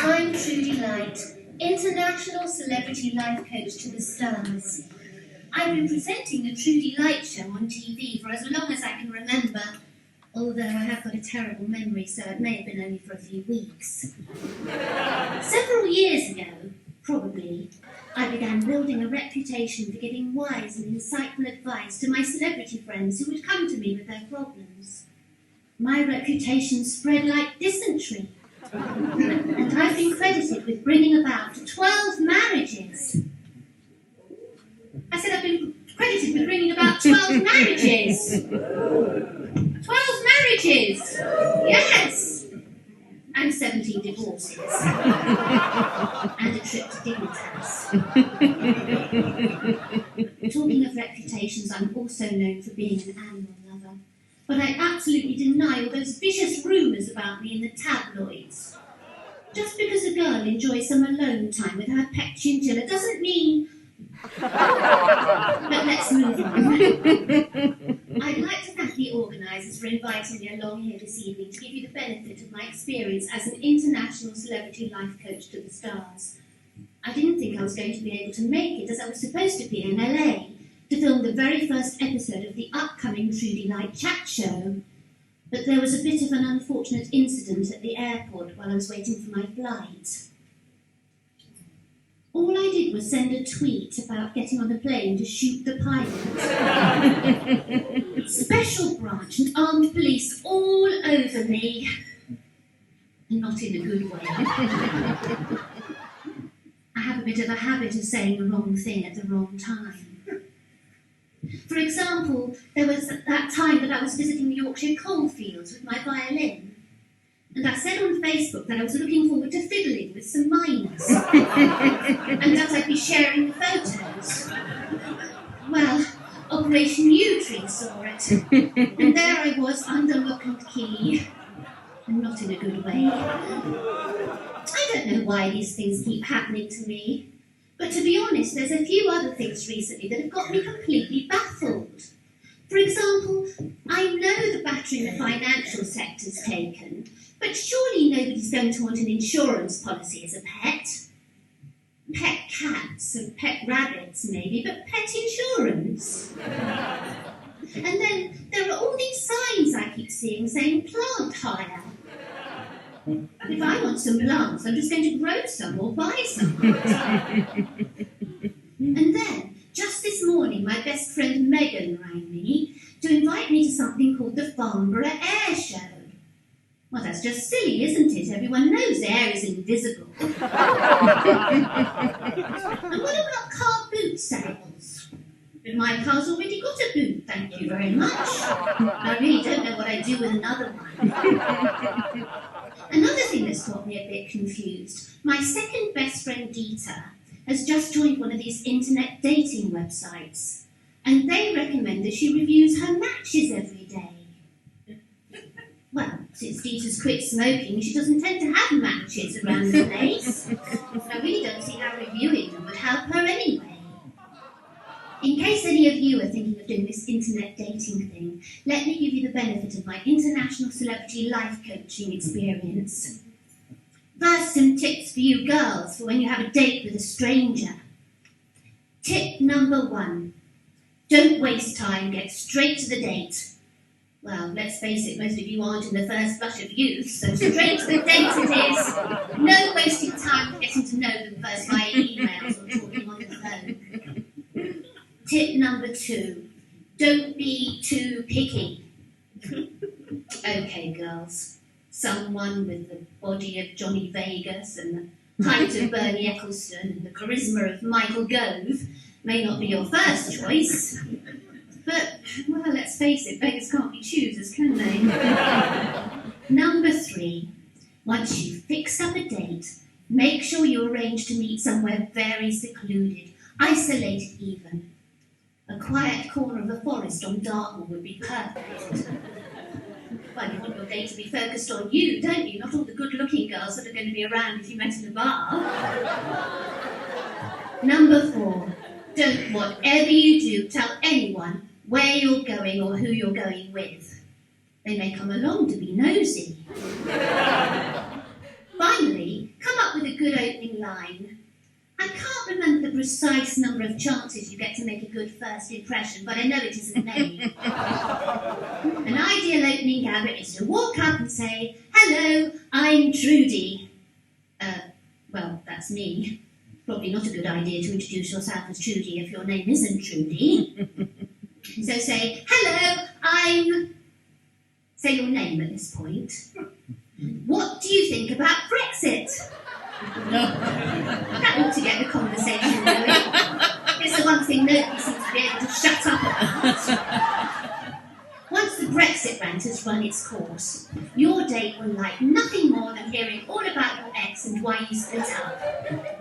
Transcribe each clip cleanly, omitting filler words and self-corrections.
I'm Trudy Lite, International Celebrity Life Coach to the Stars. I've been presenting the Trudy Lite show on TV for as long as I can remember, although I have got a terrible memory, so it may have been only for a few weeks. Several years ago, probably, I began building a reputation for giving wise and insightful advice to my celebrity friends who would come to me with their problems. My reputation spread like dysentery, and I've been credited with bringing about 12 marriages. I said I've been credited with bringing about 12 marriages. 12 marriages! Yes! And 17 divorces. And a trip to Dignitas. Talking of reputations, I'm also known for being an animal lover. But I absolutely deny all those vicious rumours about me in the tabloids. Just because a girl enjoys some alone time with her pet chinchilla doesn't mean... But let's move on. I'd like to thank the organisers for inviting me along here this evening to give you the benefit of my experience as an international celebrity life coach to the stars. I didn't think I was going to be able to make it, as I was supposed to be in LA to film the very first episode of the upcoming Trudy Lite chat show, but there was a bit of an unfortunate incident at the airport while I was waiting for my flight. All I did was send a tweet about getting on the plane to shoot the pilot. Special branch and armed police all over me. Not in a good way. I have a bit of a habit of saying the wrong thing at the wrong time. For example, there was that time that I was visiting the Yorkshire coalfields with my violin. And I said on Facebook that I was looking forward to fiddling with some miners. And that I'd be sharing the photos. Well, Operation U-Tree saw it. And there I was under lock and key. And not in a good way. I don't know why these things keep happening to me. But to be honest, there's a few other things recently that have got me completely baffled. For example, I know the battering the financial sector's taken, but surely nobody's going to want an insurance policy as a pet. Pet cats and pet rabbits, maybe, but pet insurance. And then there are all these signs I keep seeing saying plant hire. If I want some plants, I'm just going to grow some or buy some. And then, just this morning, my best friend Megan rang me to invite me to something called the Farnborough Air Show. Well, that's just silly, isn't it? Everyone knows air is invisible. And what about car boot sales? But my car's already got a boot, thank you very much. I really don't know what I'd do with another one. Another thing that's got me a bit confused, my second best friend Dita has just joined one of these internet dating websites, and they recommend that she reviews her matches every day. Well, since Dita's quit smoking, she doesn't tend to have matches around the place. I really don't see how reviewing them would help her anyway. In case any of you are thinking of doing this internet dating thing, let me give you the benefit of my international celebrity life coaching experience. First, some tips for you girls for when you have a date with a stranger. Tip number 1. Don't waste time, get straight to the date. Well, let's face it, most of you aren't in the first flush of youth, so straight to the date it is. No wasting time getting to know them first via emails or talking on the phone. Tip number 2. Don't be too picky. Okay, girls. Someone with the body of Johnny Vegas and the height of Bernie Ecclestone and the charisma of Michael Gove may not be your first choice. But, well, let's face it, beggars can't be choosers, can they? Number 3. Once you've fixed up a date, make sure you arrange to meet somewhere very secluded, isolated even. A quiet corner of a forest on Dartmoor would be perfect. Well, you want your date to be focused on you, don't you? Not all the good-looking girls that are going to be around if you met in a bar. Number 4. Don't, whatever you do, tell anyone where you're going or who you're going with. They may come along to be nosy. Finally, come up with good opening line. I can't remember the precise number of chances you get to make a good first impression, but I know it isn't many. An ideal opening gambit is to walk up and say, "Hello, I'm Trudy." Well, that's me. Probably not a good idea to introduce yourself as Trudy if your name isn't Trudy. So say, "Hello, I'm..." Say your name at this point. "What do you think about Brexit?" That ought to get the conversation going. It's the one thing nobody seems to be able to shut up about. Once the Brexit rant has run its course, your date will like nothing more than hearing all about your ex and why you split up.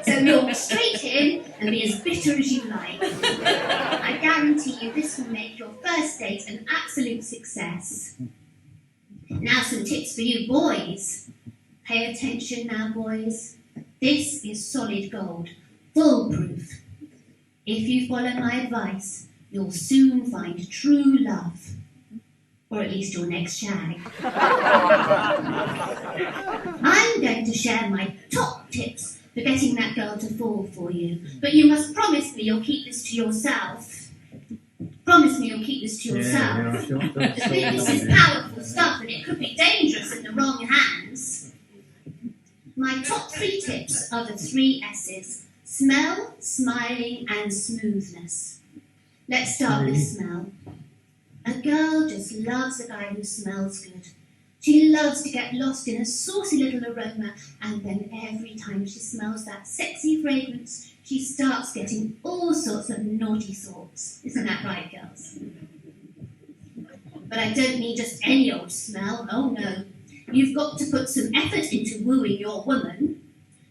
So walk straight in and be as bitter as you like. I guarantee you this will make your first date an absolute success. Now some tips for you boys. Pay attention now, boys. This is solid gold, foolproof. If you follow my advice, you'll soon find true love. Or at least your next shag. I'm going to share my top tips for getting that girl to fall for you, but you must promise me you'll keep this to yourself. Promise me you'll keep this to yourself. This is powerful stuff and it could be dangerous in the wrong hands. My top 3 tips are the 3 S's: smell, smiling, and smoothness. Let's start with smell. A girl just loves a guy who smells good. She loves to get lost in a saucy little aroma, and then every time she smells that sexy fragrance, she starts getting all sorts of naughty thoughts. Isn't that right, girls? But I don't mean just any old smell. Oh no. You've got to put some effort into wooing your woman.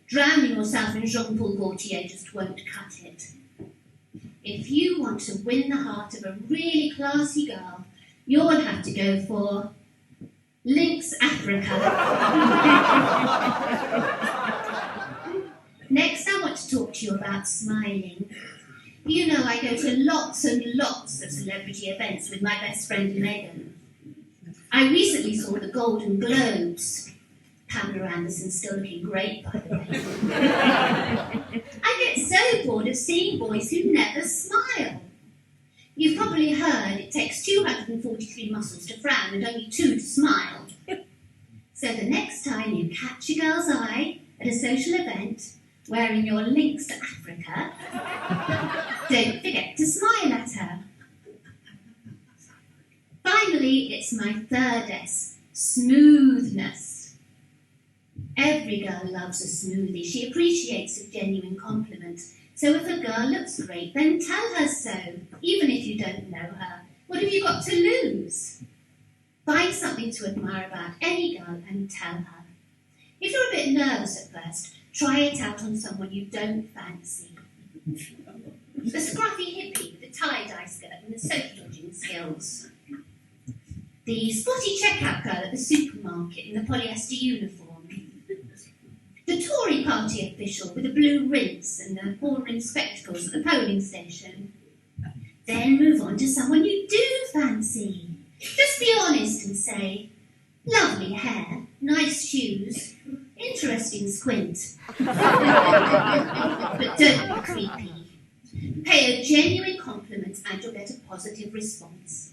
Drowning yourself in Jean-Paul Gaultier just won't cut it. If you want to win the heart of a really classy girl, you'll have to go for Lynx Africa. Next, I want to talk to you about smiling. You know I go to lots and lots of celebrity events with my best friend Megan. I recently saw the Golden Globes. Pamela Anderson's still looking great, by the way. I get so bored of seeing boys who never smile. You've probably heard it takes 243 muscles to frown and only 2 to smile. So the next time you catch a girl's eye at a social event wearing your Lynx to Africa, don't forget to smile at her. Finally, it's my 3rd S, smoothness. Every girl loves a smoothie. She appreciates a genuine compliment. So if a girl looks great, then tell her so, even if you don't know her. What have you got to lose? Find something to admire about any girl and tell her. If you're a bit nervous at first, try it out on someone you don't fancy. The scruffy hippie with the tie-dye skirt and the soap-dodging skills. The spotty checkout girl at the supermarket in the polyester uniform. The Tory party official with the blue rinse and the horn-rimmed spectacles at the polling station. Then move on to someone you do fancy. Just be honest and say, lovely hair, nice shoes, interesting squint. But don't be creepy. Pay a genuine compliment and you'll get a positive response.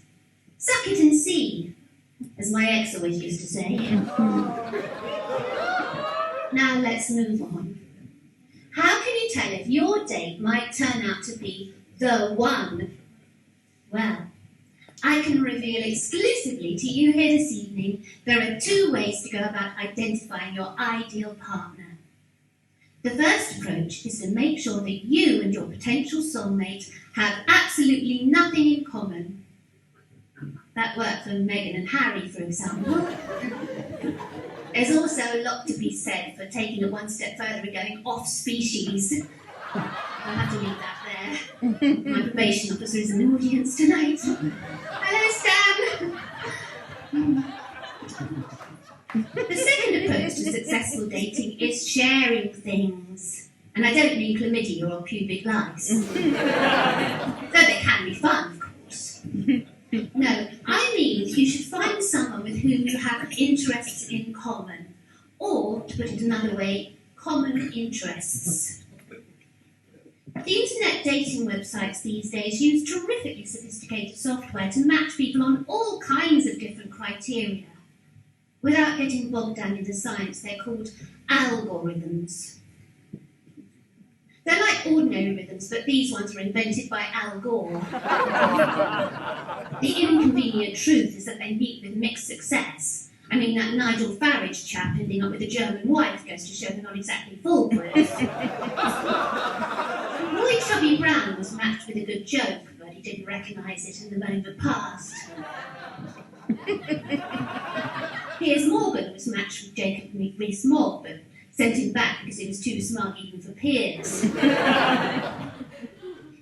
Suck it and see, as my ex always used to say. Now let's move on. How can you tell if your date might turn out to be the one? Well, I can reveal exclusively to you here this evening there are 2 ways to go about identifying your ideal partner. The first approach is to make sure that you and your potential soulmate have absolutely nothing in common. That worked for Meghan and Harry, for example. There's also a lot to be said for taking it one step further and going off-species. I'll have to leave that there. My probation officer is in the audience tonight. Hello, Stan! The second approach to successful dating is sharing things. And I don't mean chlamydia or pubic lice. Though they can be fun, of course. No, I mean you should find someone with whom you have interests in common. Or, to put it another way, common interests. The internet dating websites these days use terrifically sophisticated software to match people on all kinds of different criteria. Without getting bogged down in the science, they're called algorithms. They're like ordinary rhythms, but these ones were invented by Al Gore. The inconvenient truth is that they meet with mixed success. I mean, that Nigel Farage chap ending up with a German wife goes to show they're not exactly foolproof. Roy Chubby Brown was matched with a good joke, but he didn't recognise it and the moment passed. Piers Morgan was matched with Jacob Rees-Mogg, but sent him back because he was too smart even for Piers.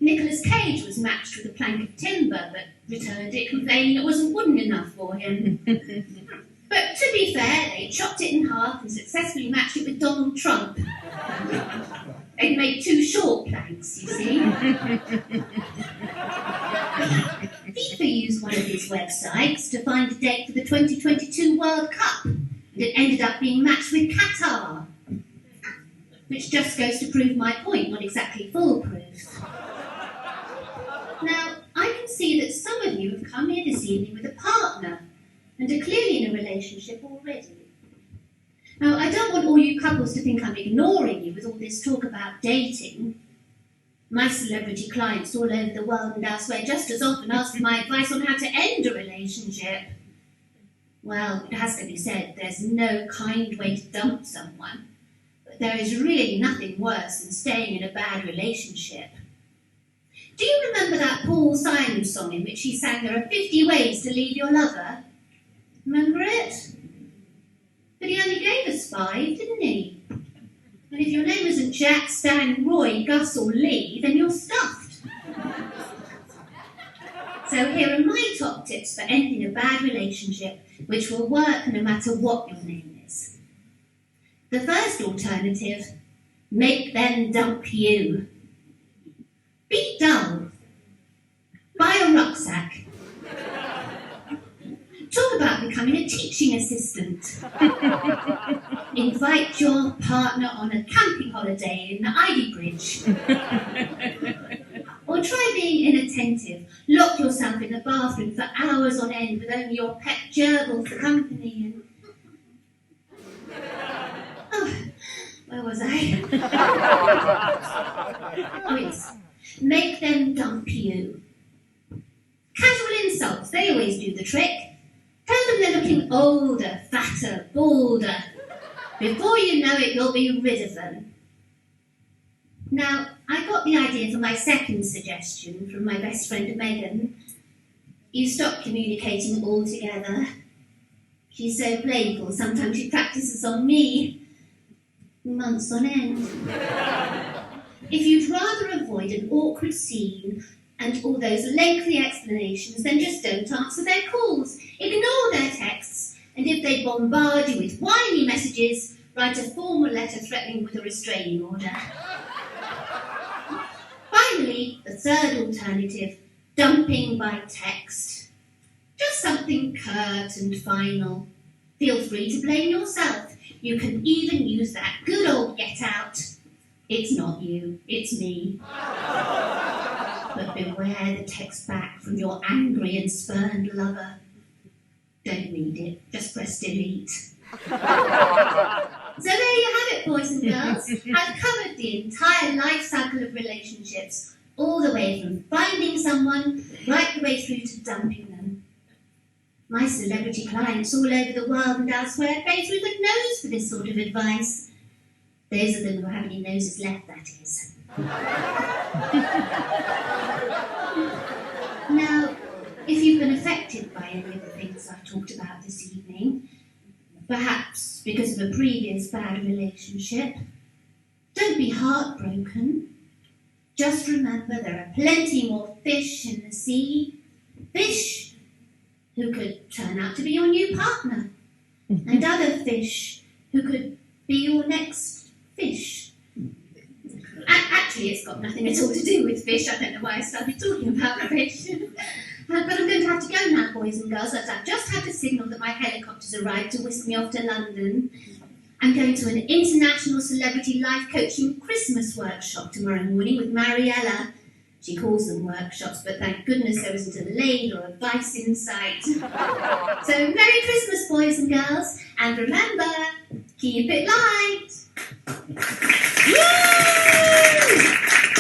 Nicolas Cage was matched with a plank of timber, but returned it complaining it wasn't wooden enough for him. But to be fair, they chopped it in half and successfully matched it with Donald Trump. They'd made two short planks, you see. FIFA used one of his websites to find a date for the 2022 World Cup. It ended up being matched with Qatar, which just goes to prove my point, not exactly foolproof. Now, I can see that some of you have come here this evening with a partner and are clearly in a relationship already. Now, I don't want all you couples to think I'm ignoring you with all this talk about dating. My celebrity clients all over the world and elsewhere just as often ask for my advice on how to end a relationship. Well, it has to be said, there's no kind way to dump someone. But there is really nothing worse than staying in a bad relationship. Do you remember that Paul Simon song in which he sang there are 50 ways to leave your lover? Remember it? But he only gave us 5, didn't he? And if your name isn't Jack, Stan, Roy, Gus or Lee, then you're stuffed. So here are my top tips for ending a bad relationship, which will work no matter what your name is. The first alternative, make them dump you. Be dull. Buy a rucksack. Talk about becoming a teaching assistant. Invite your partner on a camping holiday in the Ivy Bridge. Or try being inattentive. Lock yourself in the bathroom for hours on end with only your pet gerbil for company. And... Oh, where was I? Oh, yes. Make them dump you. Casual insults, they always do the trick. Tell them they're looking older, fatter, balder. Before you know it, you'll be rid of them. Now, I got the idea for my second suggestion from my best friend Megan. You stop communicating altogether. She's so playful, sometimes she practices on me. Months on end. If you'd rather avoid an awkward scene and all those lengthy explanations, then just don't answer their calls. Ignore their texts, and if they bombard you with whiny messages, write a formal letter threatening with a restraining order. Finally, the third alternative, dumping by text. Just something curt and final. Feel free to blame yourself. You can even use that good old get out. It's not you, it's me. But beware the text back from your angry and spurned lover. Don't read it, just press delete. So there you have it, boys and girls. I've covered the entire life cycle of relationships, all the way from finding someone right the way through to dumping them. My celebrity clients all over the world and elsewhere pay through the nose for this sort of advice. Those of them who have any noses left, that is. Now, if you've been affected by any of the things I've talked about this evening, perhaps because of a previous bad relationship, don't be heartbroken. Just remember there are plenty more fish in the sea. Fish who could turn out to be your new partner. And other fish who could be your next fish. Actually, it's got nothing at all to do with fish. I don't know why I started talking about fish. But I'm going to have to go now, boys and girls, as I've just had a signal that my helicopter's arrived to whisk me off to London. I'm going to an international celebrity life coaching Christmas workshop tomorrow morning with Mariella. She calls them workshops, but thank goodness there isn't a lathe or a vice in sight. So Merry Christmas, boys and girls, and remember, keep it light.